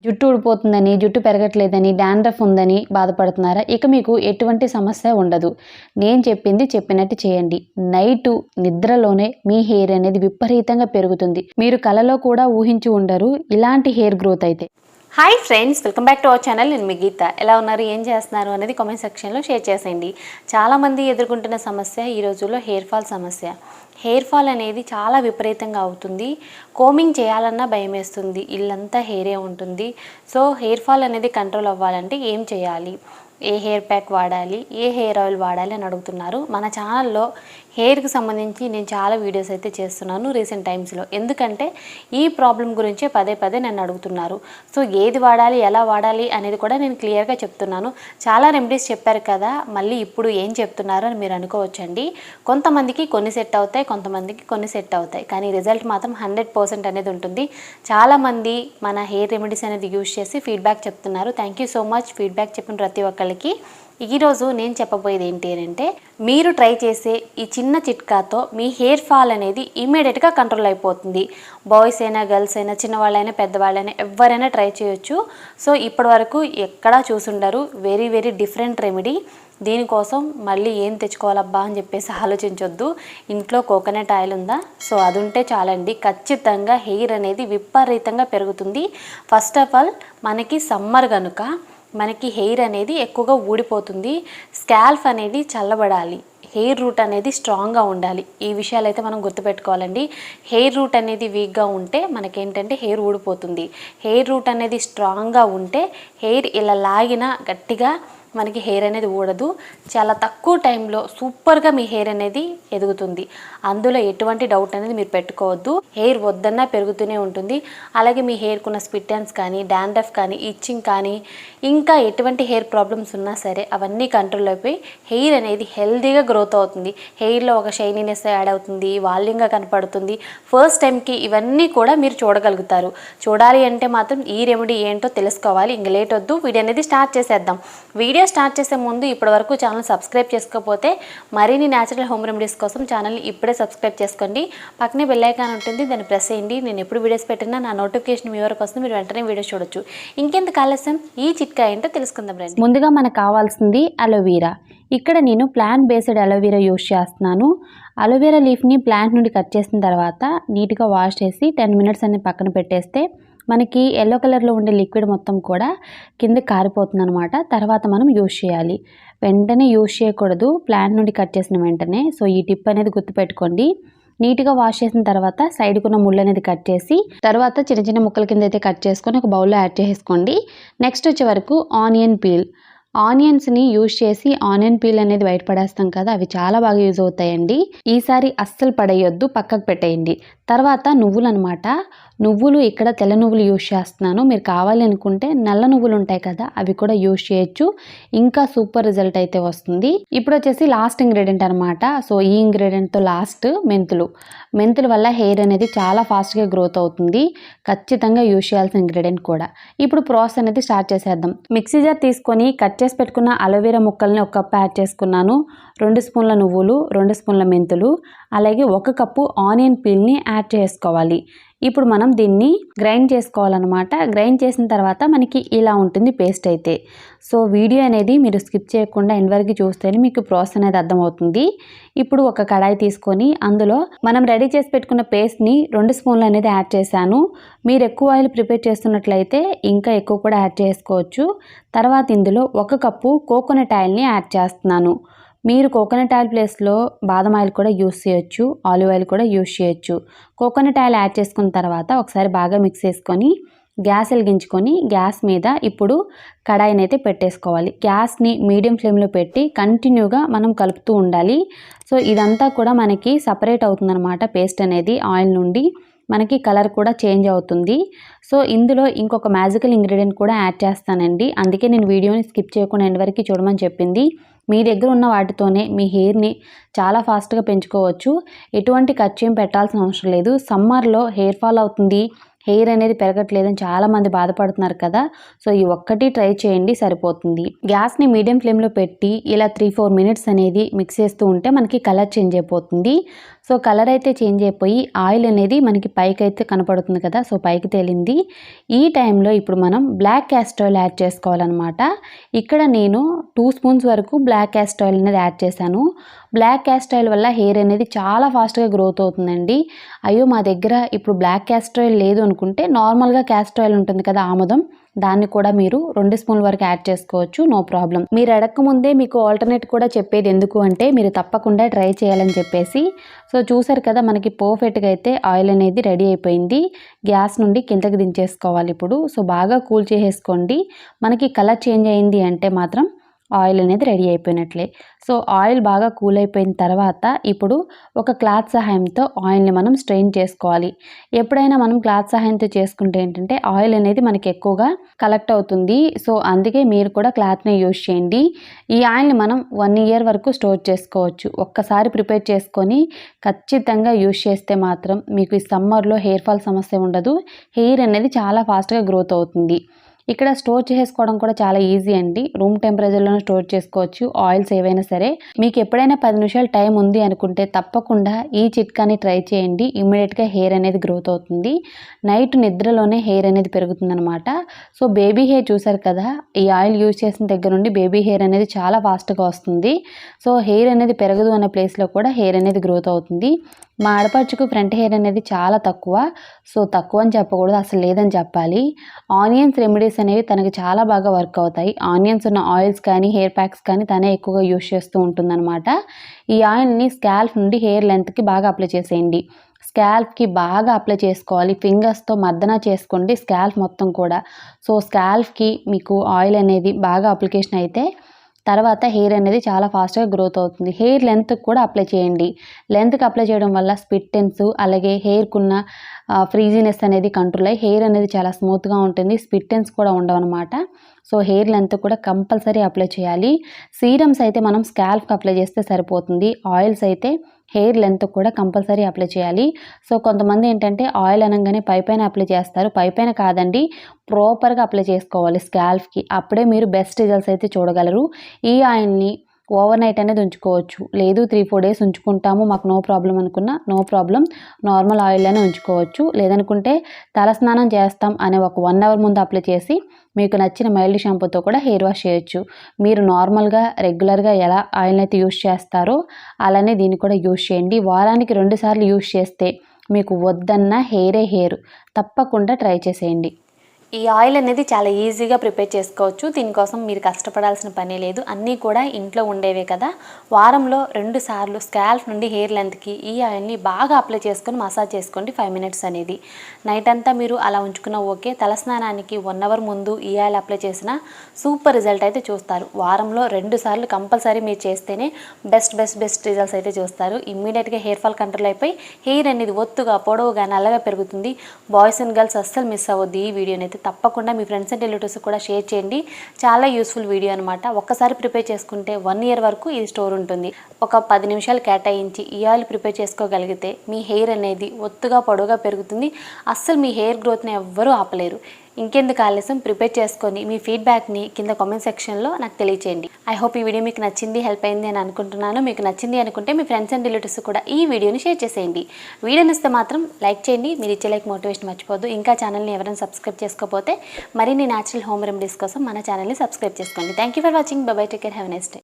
జుట్టు ఊడిపోతుందని, జుట్టు పెరగట్లేదని, డాండ్రఫ్ ఉందని బాధపడుతున్నారా? ఇక మీకు ఎటువంటి సమస్య ఉండదు. నేను చెప్పింది చెప్పినట్టు చేయండి. నైటు నిద్రలోనే మీ హెయిర్ అనేది విపరీతంగా పెరుగుతుంది. మీరు కలలో కూడా ఊహించి ఉండరు ఇలాంటి హెయిర్ గ్రోత్ అయితే. Hi friends, welcome back to our channel. నేను మీ గీత. ఎలా ఉన్నారు, ఏం చేస్తున్నారు అనేది కామెంట్ సెక్షన్లో షేర్ చేసేయండి. చాలామంది ఎదుర్కొంటున్న సమస్య ఈ రోజుల్లో హెయిర్ ఫాల్ సమస్య. హెయిర్ ఫాల్ అనేది చాలా విపరీతంగా అవుతుంది. కోమింగ్ చేయాలన్నా భయం వేస్తుంది, ఇల్లంతా హెయిరే ఉంటుంది. సో హెయిర్ ఫాల్ అనేది కంట్రోల్ అవ్వాలంటే ఏం చేయాలి, ఏ హెయిర్ ప్యాక్ వాడాలి, ఏ హెయిర్ ఆయిల్ వాడాలి అని అడుగుతున్నారు. మన ఛానల్లో హెయిర్కి సంబంధించి నేను చాలా వీడియోస్ అయితే చేస్తున్నాను రీసెంట్ టైమ్స్లో. ఎందుకంటే ఈ ప్రాబ్లం గురించే పదే పదే నన్ను అడుగుతున్నారు. సో ఏది వాడాలి, ఎలా వాడాలి అనేది కూడా నేను క్లియర్గా చెప్తున్నాను. చాలా రెమెడీస్ చెప్పారు కదా, మళ్ళీ ఇప్పుడు ఏం చెప్తున్నారు అని మీరు అనుకోవచ్చండి. కొంతమందికి కొన్ని సెట్ అవుతాయి, కొంతమందికి కొన్ని సెట్ అవుతాయి, కానీ రిజల్ట్ మాత్రం 100% అనేది ఉంటుంది. చాలామంది మన హెయిర్ రెమెడీస్ అనేది యూజ్ చేసి ఫీడ్బ్యాక్ చెప్తున్నారు. Thank you so much feedback చెప్పిన ప్రతి ఒక్కరికి. ఈరోజు నేను చెప్పబోయేది ఏంటి అంటే, మీరు ట్రై చేసే ఈ చిన్న చిట్కాతో మీ హెయిర్ ఫాల్ అనేది ఇమీడియట్గా కంట్రోల్ అయిపోతుంది. బాయ్స్ అయినా, గర్ల్స్ అయినా, చిన్నవాళ్ళైనా, పెద్దవాళ్ళైనా ఎవరైనా ట్రై చేయొచ్చు. సో ఇప్పటి వరకు ఎక్కడా చూసుండరు. Very very different remedy. దీనికోసం మళ్ళీ ఏం తెచ్చుకోవాలబ్బా అని చెప్పేసి ఆలోచించొద్దు. ఇంట్లో కోకోనట్ ఆయిల్ ఉందా, సో అది ఉంటే చాలండి. ఖచ్చితంగా హెయిర్ అనేది విపరీతంగా పెరుగుతుంది. ఫస్ట్ ఆఫ్ ఆల్ మనకి సమ్మర్ కనుక మనకి హెయిర్ అనేది ఎక్కువగా ఊడిపోతుంది. స్కాల్ఫ్ అనేది చల్లబడాలి, హెయిర్ రూట్ అనేది స్ట్రాంగ్గా ఉండాలి. ఈ విషయాలు అయితే మనం గుర్తుపెట్టుకోవాలండి. హెయిర్ రూట్ అనేది వీక్గా ఉంటే మనకేంటంటే హెయిర్ ఊడిపోతుంది. హెయిర్ రూట్ అనేది స్ట్రాంగ్గా ఉంటే హెయిర్ ఇలా లాగినా గట్టిగా మనకి హెయిర్ అనేది ఊడదు. చాలా తక్కువ టైంలో సూపర్గా మీ హెయిర్ అనేది ఎదుగుతుంది. అందులో ఎటువంటి డౌట్ అనేది మీరు పెట్టుకోవద్దు. హెయిర్ వద్దన్నా పెరుగుతూనే ఉంటుంది. అలాగే మీ హెయిర్కి ఉన్న స్ప్లిట్ ఎండ్స్ కానీ, డాండ్రఫ్ కానీ, ఇచ్చింగ్ కానీ, ఇంకా ఎటువంటి హెయిర్ ప్రాబ్లమ్స్ ఉన్నా సరే అవన్నీ కంట్రోల్ అయిపోయి హెయిర్ అనేది హెల్తీగా గ్రోత్ అవుతుంది. హెయిర్లో ఒక షైనీనెస్ యాడ్ అవుతుంది, వాల్యూమ్గా కనపడుతుంది. ఫస్ట్ టైంకి ఇవన్నీ కూడా మీరు చూడగలుగుతారు. చూడాలి అంటే మాత్రం ఈ రెమెడీ ఏంటో తెలుసుకోవాలి. ఇంక లేట్ వద్దు, వీడియో అనేది స్టార్ట్ చేసేద్దాం. వీడియో స్టార్ట్ చేసే ముందు ఇప్పటివరకు ఛానల్ సబ్స్క్రైబ్ చేసుకోకపోతే మరిన్ని న్యాచురల్ హోమ్ రెమెడీస్ కోసం ఛానల్ని ఇప్పుడే సబ్స్క్రైబ్ చేసుకోండి. పక్కనే బెల్ ఐకాన్ ఉంటుంది, దాన్ని ప్రెస్ చేయండి. నేను ఎప్పుడు వీడియోస్ పెట్టినా నా నోటిఫికేషన్ మీ వరకు వస్తుంది, మీరు వెంటనే వీడియో చూడొచ్చు. ఇంకెందుకు ఆలస్యం, ఈ చిట్కా ఏంటో తెలుసుకుందాం రండి. ముందుగా మనకు కావాల్సింది అలోవీరా. ఇక్కడ నేను ప్లాంట్ బేస్డ్ అలోవీరా యూజ్ చేస్తున్నాను. అలోవీరా లీఫ్ని ప్లాంట్ నుండి కట్ చేసిన తర్వాత నీట్గా వాష్ చేసి 10 మినిట్స్ అనేది పక్కన పెట్టేస్తే మనకి ఎల్లో కలర్లో ఉండే లిక్విడ్ మొత్తం కూడా కింద కారిపోతుంది అనమాట. తర్వాత మనం యూజ్ చేయాలి. వెంటనే యూజ్ చేయకూడదు ప్లాంట్ నుండి కట్ చేసిన వెంటనే. సో ఈ టిప్ అనేది గుర్తుపెట్టుకోండి. నీట్గా వాష్ చేసిన తర్వాత సైడ్కున్న ముళ్ళు అనేది కట్ చేసి తర్వాత చిన్న చిన్న ముక్కల కింద అయితే కట్ చేసుకొని ఒక బౌల్లో యాడ్ చేసుకోండి. నెక్స్ట్ వచ్చే వరకు ఆనియన్ పీల్. ఆనియన్స్ని యూజ్ చేసి ఆనియన్ పీల్ అనేది బయట పడేస్తాం కదా, అవి చాలా బాగా యూజ్ అవుతాయండి. ఈసారి అస్సలు పడేయొద్దు, పక్కకు పెట్టేయండి. తర్వాత నువ్వులు అనమాట. నువ్వులు ఇక్కడ తెల్ల నువ్వులు యూజ్ చేస్తున్నాను. మీరు కావాలి అనుకుంటే నల్ల నువ్వులు ఉంటాయి కదా, అవి కూడా యూజ్ చేయొచ్చు. ఇంకా సూపర్ రిజల్ట్ అయితే వస్తుంది. ఇప్పుడు వచ్చేసి లాస్ట్ ఇంగ్రీడియంట్ అనమాట. సో ఈ ఇంగ్రీడియంట్తో లాస్ట్ మెంతులు. మెంతుల వల్ల హెయిర్ అనేది చాలా ఫాస్ట్గా గ్రోత్ అవుతుంది. ఖచ్చితంగా యూజ్ చేయాల్సిన ఇంగ్రీడియంట్ కూడా. ఇప్పుడు ప్రాసెస్ అనేది స్టార్ట్ చేసేద్దాం. మిక్సీ జార్ తీసుకొని కట్ చేసి పెట్టుకున్న అలోవెరా ముక్కల్ని ఒక కప్ యాడ్ చేసుకున్నాను. 2 స్పూన్ల నువ్వులు, 2 స్పూన్ల మెంతులు, అలాగే 1 కప్పు ఆనియన్ పీల్ని యాడ్ చేసుకోవాలి. ఇప్పుడు మనం దీన్ని గ్రైండ్ చేసుకోవాలన్నమాట. గ్రైండ్ చేసిన తర్వాత మనకి ఇలా ఉంటుంది పేస్ట్ అయితే. సో వీడియో అనేది మీరు స్కిప్ చేయకుండా ఎండ్ వరకు చూస్తేనే మీకు ప్రాసెస్ అనేది అర్థమవుతుంది. ఇప్పుడు ఒక కడాయి తీసుకొని అందులో మనం రెడీ చేసి పెట్టుకున్న పేస్ట్ని 2 స్పూన్లు అనేది యాడ్ చేశాను. మీరు ఎక్కువ ఆయిల్ ప్రిపేర్ చేస్తున్నట్లయితే ఇంకా ఎక్కువ కూడా యాడ్ చేసుకోవచ్చు. తర్వాత ఇందులో 1 కప్పు కోకోనట్ ఆయిల్ని యాడ్ చేస్తున్నాను. మీరు కోకోనట్ ఆయిల్ ప్లేస్లో బాదం ఆయిల్ కూడా యూస్ చేయొచ్చు, ఆలివ్ ఆయిల్ కూడా యూస్ చేయొచ్చు. కోకోనట్ ఆయిల్ యాడ్ చేసుకున్న తర్వాత ఒకసారి బాగా మిక్స్ చేసుకొని గ్యాస్ వెలిగించుకొని గ్యాస్ మీద ఇప్పుడు కడాయిని అయితే పెట్టేసుకోవాలి. గ్యాస్ని మీడియం ఫ్లేమ్లో పెట్టి కంటిన్యూగా మనం కలుపుతూ ఉండాలి. సో ఇదంతా కూడా మనకి సపరేట్ అవుతుందన్నమాట. పేస్ట్ అనేది ఆయిల్ నుండి మనకి కలర్ కూడా చేంజ్ అవుతుంది. సో ఇందులో ఇంకొక మ్యాజికల్ ఇంగ్రీడియంట్ కూడా యాడ్ చేస్తానండి. అందుకే నేను వీడియోని స్కిప్ చేయకుండా ఎండ్ వరకు చూడమని చెప్పింది. మీ దగ్గర ఉన్న వాటితోనే మీ హెయిర్ని చాలా ఫాస్ట్గా పెంచుకోవచ్చు. ఎటువంటి ఖర్చు ఏం పెట్టాల్సిన అవసరం లేదు. సమ్మర్లో హెయిర్ ఫాల్ అవుతుంది, హెయిర్ అనేది పెరగట్లేదని చాలామంది బాధపడుతున్నారు కదా. సో ఈ ఒక్కటి ట్రై చేయండి, సరిపోతుంది. గ్యాస్ని మీడియం ఫ్లేమ్లో పెట్టి ఇలా 3-4 మినిట్స్ అనేది మిక్స్ చేస్తూ ఉంటే మనకి కలర్ చేంజ్ అయిపోతుంది. సో కలర్ అయితే చేంజ్ అయిపోయి ఆయిల్ అనేది మనకి పైకి అయితే కనపడుతుంది కదా, సో పైకి తేలింది. ఈ టైంలో ఇప్పుడు మనం బ్లాక్ క్యాస్టర్ ఆయిల్ యాడ్ చేసుకోవాలన్నమాట. ఇక్కడ నేను 2 స్పూన్స్ వరకు బ్లాక్ క్యాస్టర్ ఆయిల్ అనేది యాడ్ చేశాను. బ్లాక్ క్యాస్టర్ ఆయిల్ వల్ల హెయిర్ అనేది చాలా ఫాస్ట్గా గ్రోత్ అవుతుందండి. అయ్యో మా దగ్గర ఇప్పుడు బ్లాక్ క్యాస్టర్ ఆయిల్ లేదు అనుకుంటే నార్మల్గా క్యాస్టర్ ఆయిల్ ఉంటుంది కదా ఆముదం, దాన్ని కూడా మీరు 2 స్పూన్ల వరకు యాడ్ చేసుకోవచ్చు, నో ప్రాబ్లం. మీరు అడగకముందే మీకు ఆల్టర్నేట్ కూడా చెప్పేది ఎందుకు అంటే మీరు తప్పకుండా ట్రై చేయాలని చెప్పేసి. సో చూసారు కదా మనకి పర్ఫెక్ట్గా అయితే ఆయిల్ అనేది రెడీ అయిపోయింది. గ్యాస్ నుండి కిందకి దించేసుకోవాలి ఇప్పుడు. సో బాగా కూల్ చేసేసుకోండి. మనకి కలర్ చేంజ్ అయింది అంటే మాత్రం ఆయిల్ అనేది రెడీ అయిపోయినట్లే. సో ఆయిల్ బాగా కూల్ అయిపోయిన తర్వాత ఇప్పుడు ఒక క్లాత్ సహాయంతో ఆయిల్ని మనం స్ట్రెయిన్ చేసుకోవాలి. ఎప్పుడైనా మనం క్లాత్ సహాయంతో చేసుకుంటే ఏంటంటే ఆయిల్ అనేది మనకి ఎక్కువగా కలెక్ట్ అవుతుంది. సో అందుకే మీరు కూడా క్లాత్ని యూజ్ చేయండి. ఈ ఆయిల్ని మనం 1 ఇయర్ వరకు స్టోర్ చేసుకోవచ్చు. ఒక్కసారి ప్రిపేర్ చేసుకొని ఖచ్చితంగా యూజ్ చేస్తే మాత్రం మీకు ఈ సమ్మర్లో హెయిర్ ఫాల్ సమస్య ఉండదు. హెయిర్ అనేది చాలా ఫాస్ట్గా గ్రోత్ అవుతుంది. ఇక్కడ స్టోర్ చేసుకోవడం కూడా చాలా ఈజీ అండి. రూమ్ టెంపరేచర్లోనే స్టోర్ చేసుకోవచ్చు ఆయిల్స్ ఏవైనా సరే. మీకు ఎప్పుడైనా 10 నిమిషాలు టైం ఉంది అనుకుంటే తప్పకుండా ఈ చిట్కాని ట్రై చేయండి. ఇమ్మీడియట్గా హెయిర్ అనేది గ్రోత్ అవుతుంది. నైట్ నిద్రలోనే హెయిర్ అనేది పెరుగుతుందనమాట. సో బేబీ హెయిర్ చూసారు కదా, ఈ ఆయిల్ యూజ్ చేసిన దగ్గర నుండి బేబీ హెయిర్ అనేది చాలా ఫాస్ట్గా వస్తుంది. సో హెయిర్ అనేది పెరగదు అనే ప్లేస్లో కూడా హెయిర్ అనేది గ్రోత్ అవుతుంది. మా ఆడపడుచుకు ఫ్రంట్ హెయిర్ అనేది చాలా తక్కువ. సో తక్కువ అని చెప్పకూడదు, అసలు లేదని చెప్పాలి. ఆనియన్స్ రెమెడీస్ అనేవి తనకి చాలా బాగా వర్క్ అవుతాయి. ఆనియన్స్ ఉన్న ఆయిల్స్ కానీ హెయిర్ ప్యాక్స్ కానీ తనే ఎక్కువగా యూజ్ చేస్తూ ఉంటుందన్నమాట. ఈ ఆయిల్ని స్కాల్ప్ నుండి హెయిర్ లెంత్కి బాగా అప్లై చేసేయండి. స్కాల్ప్కి బాగా అప్లై చేసుకోవాలి. ఫింగర్స్తో మర్దన చేసుకోండి స్కాల్ప్ మొత్తం కూడా. సో స్కాల్ప్కి మీకు ఆయిల్ అనేది బాగా అప్లికేషన్ అయితే తర్వాత హెయిర్ అనేది చాలా ఫాస్ట్గా గ్రోత్ అవుతుంది. హెయిర్ లెంత్కి కూడా అప్లై చేయండి. లెంత్కి అప్లై చేయడం వల్ల స్ప్లిట్ ఎండ్స్ అలాగే హెయిర్కున్న ఫ్రీజీనెస్ అనేది కంట్రోల్ అయ్యి హెయిర్ అనేది చాలా స్మూత్గా ఉంటుంది. స్ప్లిట్ ఎండ్స్ కూడా ఉండవన్నమాట. సో హెయిర్ లెంత్ కూడా కంపల్సరీ అప్లై చేయాలి. సీరమ్స్ అయితే మనం స్కాల్ప్కి అప్లై చేస్తే సరిపోతుంది. ఆయిల్స్ అయితే హెయిర్ లెంత్ కూడా కంపల్సరీ అప్లై చేయాలి. సో కొంతమంది ఏంటంటే ఆయిల్ అనగానే పైపైన అప్లై చేస్తారు. పైపైన కాదండి, ప్రాపర్గా అప్లై చేసుకోవాలి స్కాల్ప్కి. అప్పుడే మీరు బెస్ట్ రిజల్ట్స్ అయితే చూడగలరు. ఈ ఆయిల్ని ఓవర్ నైట్ అనేది ఉంచుకోవచ్చు. లేదు 3-4 డేస్ ఉంచుకుంటాము మాకు నో ప్రాబ్లం అనుకున్నా నో ప్రాబ్లం, నార్మల్ ఆయిల్లోనే ఉంచుకోవచ్చు. లేదనుకుంటే తలస్నానం చేస్తాం అనే ఒక 1 అవర్ ముందు అప్లై చేసి మీకు నచ్చిన మైల్డ్ షాంపూతో కూడా హెయిర్ వాష్ చేయొచ్చు. మీరు నార్మల్గా రెగ్యులర్గా ఎలా ఆయిల్ని అయితే యూజ్ చేస్తారో అలానే దీన్ని కూడా యూజ్ చేయండి. వారానికి 2 సార్లు యూజ్ చేస్తే మీకు వద్దన్న హెయిరే హెయిర్. తప్పకుండా ట్రై చేసేయండి. ఈ ఆయిల్ అనేది చాలా ఈజీగా ప్రిపేర్ చేసుకోవచ్చు. దీనికోసం మీరు కష్టపడాల్సిన పని లేదు. అన్నీ కూడా ఇంట్లో ఉండేవే కదా. వారంలో 2 సార్లు స్కాల్ప్ నుండి హెయిర్ లెంత్కి ఈ ఆయిల్ని బాగా అప్లై చేసుకొని మసాజ్ చేసుకోండి 5 మినిట్స్ అనేది. నైట్ అంతా మీరు అలా ఉంచుకున్న ఓకే. తలస్నానానికి 1 అవర్ ముందు ఈ ఆయిల్ అప్లై చేసిన సూపర్ రిజల్ట్ అయితే చూస్తారు. వారంలో 2 సార్లు కంపల్సరీ మీరు చేస్తేనే బెస్ట్ రిజల్ట్స్ అయితే చూస్తారు. ఇమ్మీడియట్గా హెయిర్ ఫాల్ కంట్రోల్ అయిపోయి హెయిర్ అనేది ఒత్తుగా పొడవుగా నల్లగా పెరుగుతుంది. బాయ్స్ అండ్ గర్ల్స్ అస్సలు మిస్ అవ్వద్దు ఈ వీడియోని అయితే. తప్పకుండా మీ ఫ్రెండ్స్ అండ్ రిలేటివ్స్ కూడా షేర్ చేయండి. చాలా యూస్ఫుల్ వీడియో అనమాట. ఒక్కసారి ప్రిపేర్ చేసుకుంటే 1 ఇయర్ వరకు ఇది స్టోర్ ఉంటుంది. ఒక 10 నిమిషాలు కేటాయించి ఈ ఆయిల్ ప్రిపేర్ చేసుకోగలిగితే మీ హెయిర్ అనేది ఒత్తుగా పొడవుగా పెరుగుతుంది. అస్సలు మీ హెయిర్ గ్రోత్ని ఎవ్వరూ ఆపలేరు. ఇంకెందుకు ఆలస్యం, ప్రిపేర్ చేసుకొని మీ ఫీడ్బ్యాక్ని కింద కామెంట్ సెక్షన్లో నాకు తెలియచేయండి. ఐ హోప్ ఈ వీడియో మీకు నచ్చింది, హెల్ప్ అయింది అని అనుకుంటున్నాను. మీకు నచ్చింది అనుకుంటే మీ ఫ్రెండ్స్ అండ్ రిలేటివ్స్ కూడా ఈ వీడియోని షేర్ చేసేయండి. వీడియో నచ్చితే మాత్రం లైక్ చేయండి. మీరు ఇచ్చే లైక్ మోటివేషన్ మర్చిపోద్దు. ఇంకా ఛానల్ని ఎవరైనా సబ్స్క్రైబ్ చేసుకోకపోతే మరిన్ని న్యాచురల్ హోమ్ రెమెడీస్ కోసం మన ఛానల్ని సబ్స్క్రైబ్ చేసుకోండి. Thank you for watching. By by, take care, have a nice day.